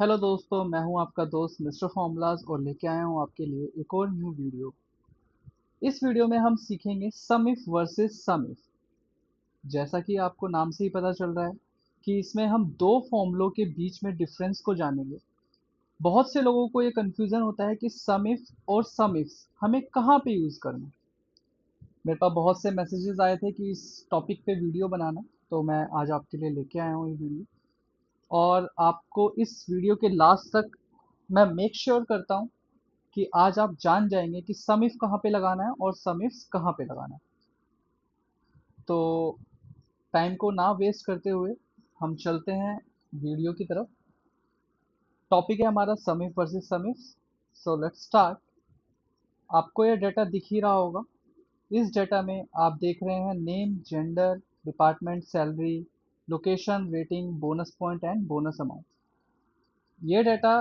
Hello दोस्तों, मैं हूं आपका दोस्त मिस्टर फॉर्मूलाज और लेके आया हूं आपके लिए एक और न्यू वीडियो। इस वीडियो में हम सीखेंगे सम इफ वर्सेस सम इफ। जैसा कि आपको नाम से ही पता चल रहा है कि इसमें हम दो फॉर्मूलों के बीच में डिफरेंस को जानेंगे। बहुत से लोगों को ये कंफ्यूजन होता है कि सम इफ और सम इफ हमें कहाँ पे यूज करना है। मेरे पास बहुत से मैसेजेस आए थे कि इस टॉपिक पे वीडियो बनाना, तो मैं आज आपके लिए लेके आया हूँ ये वीडियो। और आपको इस वीडियो के लास्ट तक मैं मेक श्योर करता हूँ कि आज आप जान जाएंगे कि सम इफ कहाँ पे लगाना है और सम इफ कहाँ पे लगाना है। तो टाइम को ना वेस्ट करते हुए हम चलते हैं वीडियो की तरफ। टॉपिक है हमारा SUMIF versus SUMIF. So let's start. आपको ये डाटा दिख ही रहा होगा। इस डाटा में आप देख रहे हैं name, gender, department, salary, location, rating, bonus point and bonus amount. ये डाटा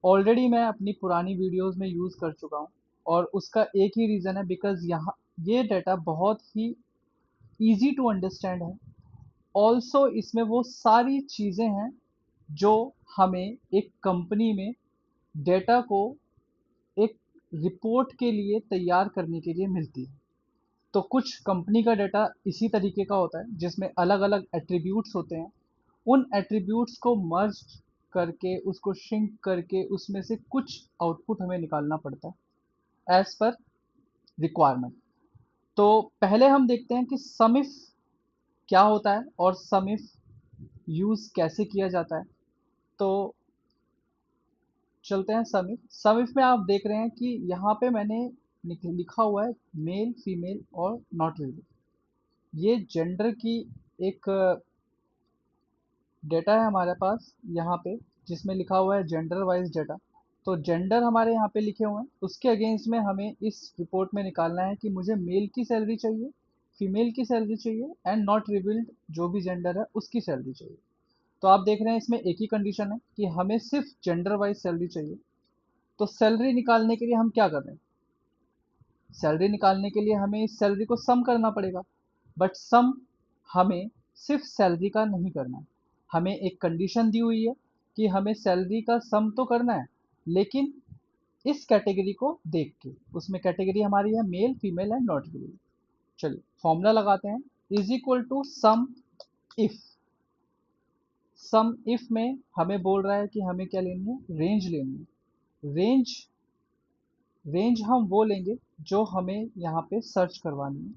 ऑलरेडी मैं अपनी पुरानी वीडियोस में यूज़ कर चुका हूँ। और उसका एक ही रीज़न है, बिकॉज़ यहाँ ये डाटा बहुत ही इजी टू अंडरस्टैंड है। ऑल्सो इसमें वो सारी चीज़ें हैं जो हमें एक कंपनी में डेटा को एक रिपोर्ट के लिए तैयार करने के लिए मिलती है। तो कुछ कंपनी का डेटा इसी तरीके का होता है जिसमें अलग अलग एट्रीब्यूट्स होते हैं। उन एट्रीब्यूट्स को मर्ज करके, उसको श्रिंक करके उसमें से कुछ आउटपुट हमें निकालना पड़ता है एज पर रिक्वायरमेंट। तो पहले हम देखते हैं कि सम इफ क्या होता है और सम इफ यूज कैसे किया जाता है। तो चलते हैं सम इफ। सम इफ में आप देख रहे हैं कि यहाँ पे मैंने लिखा हुआ है मेल, फीमेल और नॉट रिलेटेड। ये जेंडर की एक डेटा है हमारे पास यहाँ पे, जिसमें लिखा हुआ है जेंडर वाइज डेटा। तो जेंडर हमारे यहाँ पे लिखे हुए हैं, उसके अगेंस्ट में हमें इस रिपोर्ट में निकालना है कि मुझे मेल की सैलरी चाहिए, फीमेल की सैलरी चाहिए एंड नॉट रिवील्ड जो भी जेंडर है उसकी सैलरी चाहिए। तो आप देख रहे हैं इसमें एक ही कंडीशन है कि हमें सिर्फ जेंडर वाइज सैलरी चाहिए। तो सैलरी निकालने के लिए हम क्या कर रहे हैं? सैलरी निकालने के लिए हमें इस सैलरी को सम करना पड़ेगा। बट सम हमें सिर्फ सैलरी का नहीं करना है। हमें एक कंडीशन दी हुई है कि हमें सैलरी का सम तो करना है, लेकिन इस कैटेगरी को देख के। उसमें कैटेगरी हमारी है male, female and not related. चलिए फॉर्मूला लगाते हैं। Is equal to sum if. Sum if में हमें बोल रहा है कि हमें क्या लेनी है? रेंज लेनी है। रेंज हम वो लेंगे जो हमें यहाँ पे सर्च करवानी है।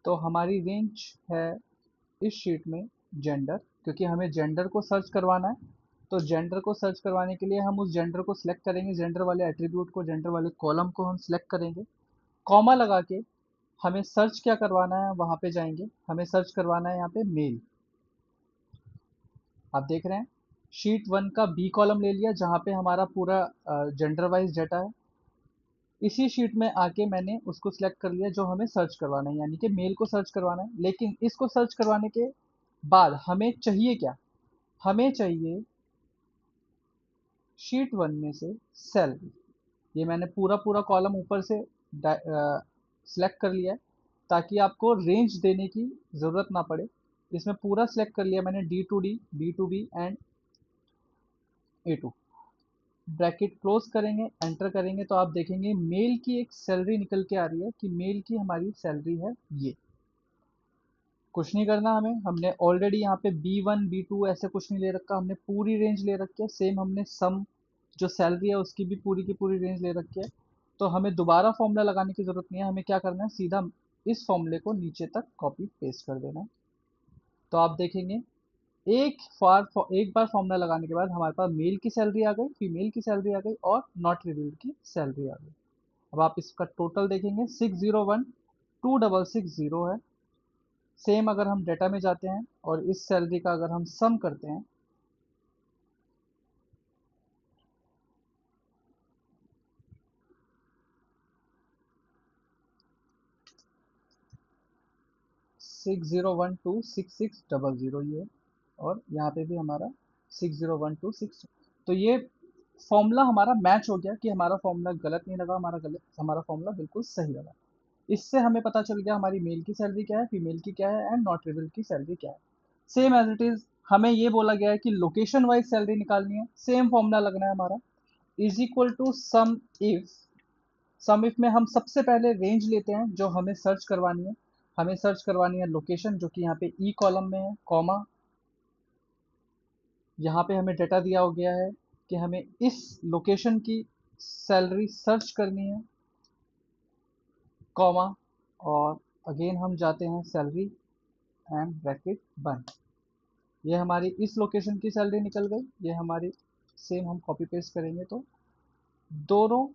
तो हमारी रेंज है इस शीट में जेंडर, क्योंकि हमें जेंडर को सर्च करवाना है। तो जेंडर को सर्च करवाने के लिए हम उस जेंडर को सिलेक्ट करेंगे, जेंडर वाले एट्रीब्यूट को, जेंडर वाले कॉलम को हम सिलेक्ट करेंगे। कॉमा लगा के हमें सर्च क्या करवाना है, वहाँ पे जाएंगे। हमें सर्च करवाना है यहाँ पे मेल। आप देख रहे हैं शीट वन का बी कॉलम ले लिया, जहाँ पे हमारा पूरा जेंडर वाइज डाटा है। इसी शीट में आके मैंने उसको सिलेक्ट कर लिया जो हमें सर्च करवाना है, यानी कि मेल को सर्च करवाना है। लेकिन इसको सर्च करवाने के बाद हमें चाहिए क्या? हमें चाहिए शीट वन में से सैलरी। ये मैंने पूरा पूरा कॉलम ऊपर से सिलेक्ट कर लिया है, ताकि आपको रेंज देने की ज़रूरत ना पड़े। इसमें पूरा सिलेक्ट कर लिया मैंने, D to D, B to B and A to. Bracket close करेंगे, एंटर करेंगे, तो आप देखेंगे मेल की एक सैलरी निकल के आ रही है कि मेल की हमारी सैलरी है ये। कुछ नहीं करना हमें, हमने ऑलरेडी यहाँ पे B1 B2 ऐसे कुछ नहीं ले रखा, हमने पूरी रेंज ले रखी है। सेम हमने सम जो सैलरी है उसकी भी पूरी की पूरी रेंज ले रखी है। तो हमें दोबारा फॉर्मूला लगाने की जरूरत नहीं है। हमें क्या करना है, सीधा इस फॉर्मूले को नीचे तक कॉपी पेस्ट कर देना है। तो आप देखेंगे एक बार फॉर्मूला लगाने के बाद हमारे पास मेल की सैलरी आ गई, फीमेल की सैलरी आ गई और नॉट रिवील्ड की सैलरी आ गई। अब आप इसका टोटल देखेंगे 601 2660 है। सेम अगर हम डेटा में जाते हैं और इस सैलरी का अगर हम सम करते हैं, six zero one two six six double zero ये है। और यहाँ पे भी हमारा 60126। तो ये फॉर्मूला हमारा मैच हो गया कि हमारा फॉर्मूला गलत नहीं लगा, हमारा फॉर्मूला बिल्कुल सही लगा। इससे हमें पता चल गया हमारी मेल की सैलरी क्या है, फीमेल की क्या है एंड नॉट रिवील्ड की सैलरी क्या है। सेम एज इट इज हमें ये बोला गया है कि लोकेशन वाइज सैलरी निकालनी है, सेम फॉर्मूला लगना है हमारा, is equal to sum if में हम सबसे पहले रेंज लेते हैं जो हमें सर्च करवानी है। हमें सर्च करवानी है लोकेशन, जो कि यहाँ पे ई कॉलम में है, कॉमा, यहाँ पे हमें डेटा दिया हो गया है कि हमें इस लोकेशन की सैलरी सर्च करनी है, कॉमा, और अगेन हम जाते हैं सैलरी एंड ब्रैकेट बंद। ये हमारी इस लोकेशन की सैलरी निकल गई, ये हमारी सेम हम कॉपी पेस्ट करेंगे तो दोनों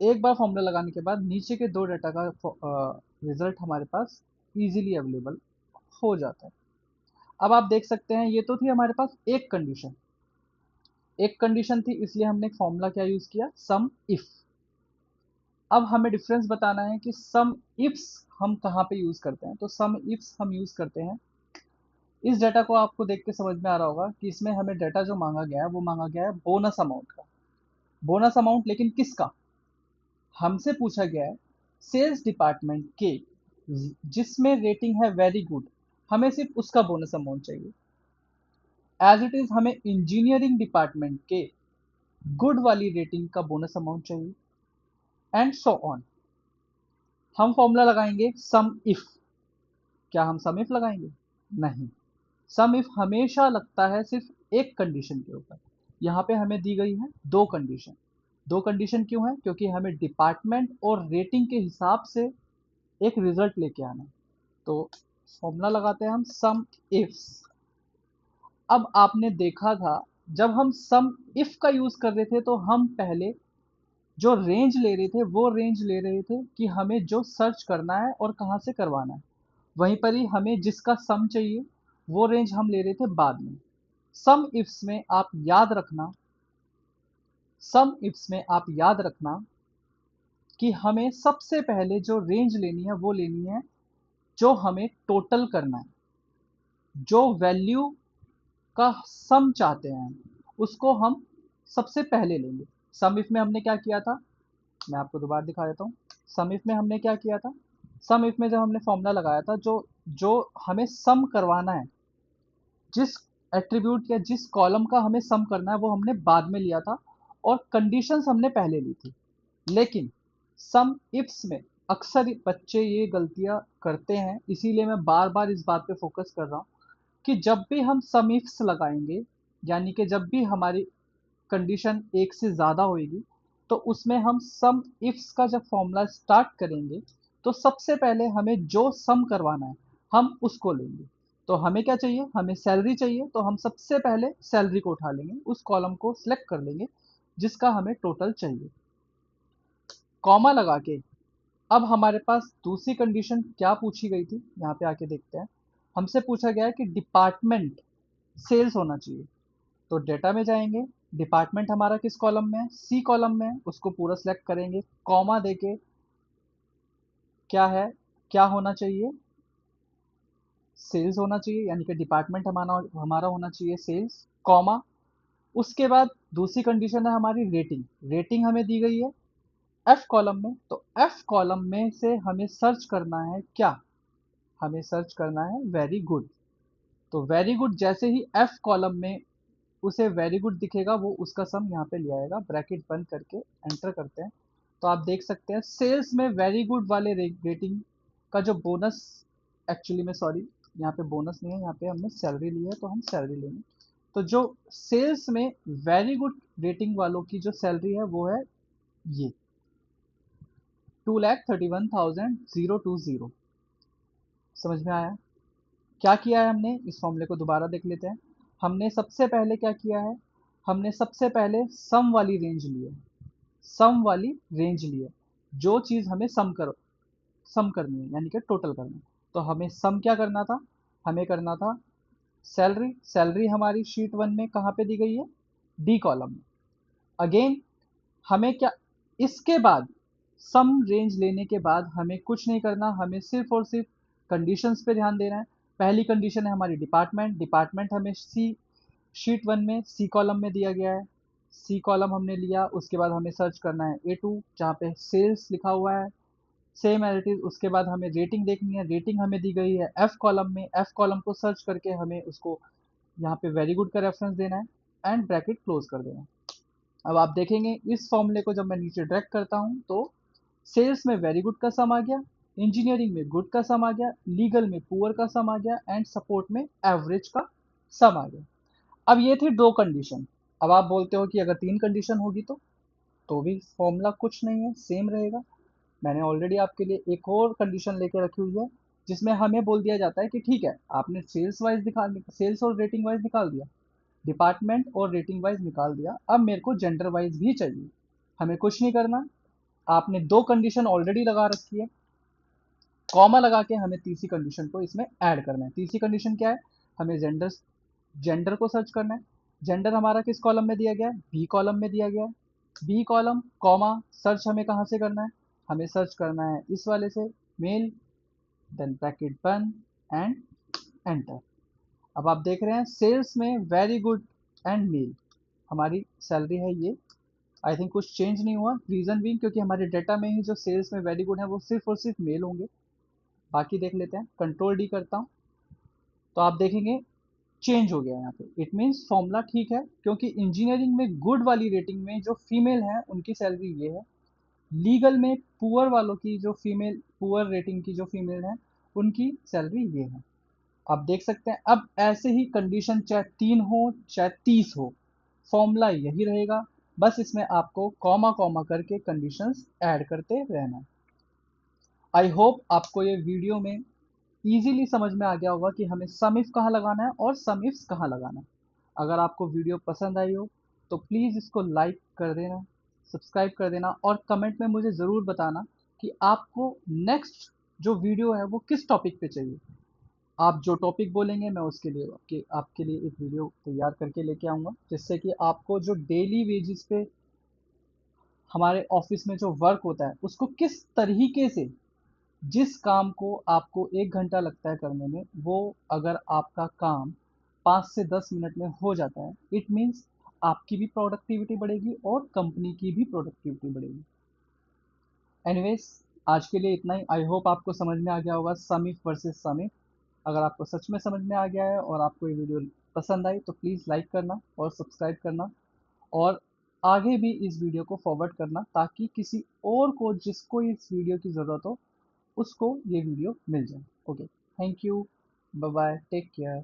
एक बार फॉर्मूला लगाने के बाद नीचे के दो डाटा का रिजल्ट हमारे पास इजीली अवेलेबल हो जाता है। अब आप देख सकते हैं ये तो थी हमारे पास एक कंडीशन, एक कंडीशन थी, इसलिए हमने एक फॉर्मूला क्या यूज किया, सम इफ। अब हमें डिफरेंस बताना है कि सम इफ्स हम कहाँ पे यूज करते हैं। तो सम इफ्स हम यूज करते हैं, इस डाटा को आपको देख के समझ में आ रहा होगा कि इसमें हमें डाटा जो मांगा गया है वो मांगा गया है बोनस अमाउंट का। बोनस अमाउंट लेकिन किसका, हमसे पूछा गया है सेल्स डिपार्टमेंट के जिसमें रेटिंग है वेरी गुड, हमें सिर्फ उसका बोनस अमाउंट चाहिए। एज इट इज हमें इंजीनियरिंग डिपार्टमेंट के गुड वाली रेटिंग का बोनस अमाउंट चाहिए, एंड सो ऑन। हम फॉर्मूला लगाएंगे सम इफ। क्या हम सम इफ लगाएंगे? नहीं, सम इफ हमेशा लगता है सिर्फ एक कंडीशन के ऊपर। यहाँ पे हमें दी गई है दो कंडीशन। दो कंडीशन क्यों है? क्योंकि हमें डिपार्टमेंट और रेटिंग के हिसाब से एक रिजल्ट लेके आना है। तो फॉर्मूला लगाते हैं हम सम इफ्स। अब आपने देखा था जब हम सम इफ का यूज कर रहे थे तो हम पहले जो रेंज ले रहे थे वो रेंज ले रहे थे कि हमें जो सर्च करना है और कहाँ से करवाना है। वहीं पर ही हमें जिसका सम चाहिए वो रेंज हम ले रहे थे बाद में। सम इफ्स में आप याद रखना, सम इफ्स में आप याद रखना कि हमें सबसे पहले जो रेंज लेनी है वो लेनी है जो हमें टोटल करना है। जो वैल्यू का सम चाहते हैं उसको हम सबसे पहले लेंगे। सम इफ में हमने क्या किया था, मैं आपको दोबारा दिखा देता हूँ। सम इफ में हमने क्या किया था, सम इफ में जब हमने फॉर्मूला लगाया था जो जो हमें सम करवाना है, जिस एट्रीब्यूट या जिस कॉलम का हमें सम करना है वो हमने बाद में लिया था और कंडीशंस हमने पहले ली थी। लेकिन सम इफ्स में अक्सर बच्चे ये गलतियां करते हैं, इसीलिए मैं बार बार इस बात पे फोकस कर रहा हूँ कि जब भी हम सम इफ्स लगाएंगे, यानी कि जब भी हमारी कंडीशन एक से ज़्यादा होगी, तो उसमें हम सम इफ्स का जब फॉर्मूला स्टार्ट करेंगे तो सबसे पहले हमें जो सम करवाना है हम उसको लेंगे। तो हमें क्या चाहिए, हमें सैलरी चाहिए, तो हम सबसे पहले सैलरी को उठा लेंगे, उस कॉलम को सिलेक्ट कर लेंगे जिसका हमें टोटल चाहिए, कॉमा लगा के। अब हमारे पास दूसरी कंडीशन क्या पूछी गई थी, यहाँ पे आके देखते हैं। हमसे पूछा गया है कि डिपार्टमेंट सेल्स होना चाहिए। तो डेटा में जाएंगे, डिपार्टमेंट हमारा किस कॉलम में है, सी कॉलम में है, उसको पूरा सिलेक्ट करेंगे, कॉमा देके क्या है, क्या होना चाहिए, सेल्स होना चाहिए, यानी कि डिपार्टमेंट हमारा हमारा होना चाहिए सेल्स, कॉमा। उसके बाद दूसरी कंडीशन है हमारी रेटिंग। रेटिंग हमें दी गई है एफ कॉलम में, तो एफ कॉलम में से हमें सर्च करना है क्या, हमें सर्च करना है वेरी गुड। तो वेरी गुड जैसे ही एफ कॉलम में उसे वेरी गुड दिखेगा वो उसका सम यहाँ पे ले आएगा, ब्रैकेट बंद करके एंटर करते हैं। तो आप देख सकते हैं सेल्स में वेरी गुड वाले रेटिंग का जो बोनस, एक्चुअली में सॉरी, यहाँ पे बोनस नहीं है, यहाँ पे हमने सैलरी ली है तो हम सैलरी लेंगे। तो जो सेल्स में वेरी गुड रेटिंग वालों की जो सैलरी है वो है ये 2,31,020। समझ में आया? क्या किया है हमने, इस फॉर्मूले को दोबारा देख लेते हैं। हमने सबसे पहले क्या किया है, हमने सबसे पहले सम वाली रेंज ली है, सम वाली रेंज ली है, जो चीज़ हमें सम करनी है यानी कि टोटल करना है। तो हमें सम क्या करना था, हमें करना था सैलरी। सैलरी हमारी शीट वन में कहाँ पे दी गई है, डी कॉलम में। अगेन हमें क्या, इसके बाद सम रेंज लेने के बाद हमें कुछ नहीं करना, हमें सिर्फ और सिर्फ कंडीशंस पे ध्यान देना है। पहली कंडीशन है हमारी डिपार्टमेंट। डिपार्टमेंट हमें सी शीट वन में सी कॉलम में दिया गया है, सी कॉलम हमने लिया। उसके बाद हमें सर्च करना है A2 जहाँ पे सेल्स लिखा हुआ है, सेम एज इट इज। उसके बाद हमें रेटिंग देखनी है, रेटिंग हमें दी गई है एफ कॉलम में, एफ कॉलम को सर्च करके हमें उसको यहाँ पे वेरी गुड का रेफरेंस देना है एंड ब्रैकेट क्लोज कर देना है। अब आप देखेंगे इस फॉर्मूले को जब मैं नीचे ड्रैग करता हूँ तो सेल्स में वेरी गुड का सम आ गया, इंजीनियरिंग में गुड का सम आ गया, लीगल में पुअर का सम आ गया एंड सपोर्ट में एवरेज का सम आ गया। अब ये थी दो कंडीशन। अब आप बोलते हो कि अगर तीन कंडीशन होगी तो भी फॉर्मूला कुछ नहीं है, सेम रहेगा। मैंने ऑलरेडी आपके लिए एक और कंडीशन लेके रखी हुई है जिसमें हमें बोल दिया जाता है कि ठीक है, आपने सेल्स और रेटिंग वाइज निकाल दिया, डिपार्टमेंट और रेटिंग वाइज निकाल दिया, अब मेरे को जेंडर वाइज भी चाहिए। हमें कुछ नहीं करना, आपने दो कंडीशन ऑलरेडी लगा रखी है, कॉमा लगा के हमें तीसरी कंडीशन को इसमें ऐड करना है। तीसरी कंडीशन क्या है, हमें जेंडर को सर्च करना है। जेंडर हमारा किस कॉलम में दिया गया है, बी कॉलम में दिया गया है। बी कॉलम कॉमा सर्च हमें कहाँ से करना है, हमें सर्च करना है इस वाले से, मेल, देन ब्रैकेट बन एंड एंटर। अब आप देख रहे हैं सेल्स में वेरी गुड एंड मेल हमारी सैलरी है ये। आई थिंक कुछ चेंज नहीं हुआ, रीजन भी क्योंकि हमारे डेटा में ही जो सेल्स में वेरी गुड है वो सिर्फ और सिर्फ मेल होंगे। बाकी देख लेते हैं, कंट्रोल डी करता हूँ तो आप देखेंगे चेंज हो गया यहाँ पे। इट मीन्स फॉर्मूला ठीक है, क्योंकि इंजीनियरिंग में गुड वाली रेटिंग में जो फीमेल है उनकी सैलरी ये है, लीगल में पुअर वालों की जो फीमेल, पुअर रेटिंग की जो फीमेल है उनकी सैलरी ये है। आप देख सकते हैं अब ऐसे ही कंडीशन चाहे 3 हो चाहे 30 हो, फॉर्मूला यही रहेगा, बस इसमें आपको कॉमा कॉमा करके कंडीशंस ऐड करते रहना। आई होप आपको ये वीडियो में इजीली समझ में आ गया होगा कि हमें सम इफ कहाँ लगाना है और सम इफ्स कहाँ लगाना है। अगर आपको वीडियो पसंद आई हो तो प्लीज़ इसको लाइक कर देना, सब्सक्राइब कर देना और कमेंट में मुझे ज़रूर बताना कि आपको नेक्स्ट जो वीडियो है वो किस टॉपिक पे चाहिए। आप जो टॉपिक बोलेंगे मैं उसके लिए आपके लिए एक वीडियो तैयार करके लेके आऊँगा, जिससे कि आपको जो डेली वेजेस पे हमारे ऑफिस में जो वर्क होता है उसको किस तरीके से, जिस काम को आपको 1 घंटा लगता है करने में, वो अगर आपका काम 5 से 10 मिनट में हो जाता है, इट मीन्स आपकी भी प्रोडक्टिविटी बढ़ेगी और कंपनी की भी प्रोडक्टिविटी बढ़ेगी। एनीवेज, आज के लिए इतना ही। आई होप आपको समझ में आ गया होगा समीफ वर्सेस समीफ। अगर आपको सच में समझ में आ गया है और आपको ये वीडियो पसंद आई तो प्लीज़ लाइक करना और सब्सक्राइब करना और आगे भी इस वीडियो को फॉरवर्ड करना, ताकि किसी और को जिसको इस वीडियो की ज़रूरत हो उसको ये वीडियो मिल जाए। Okay, thank you, bye bye, take care.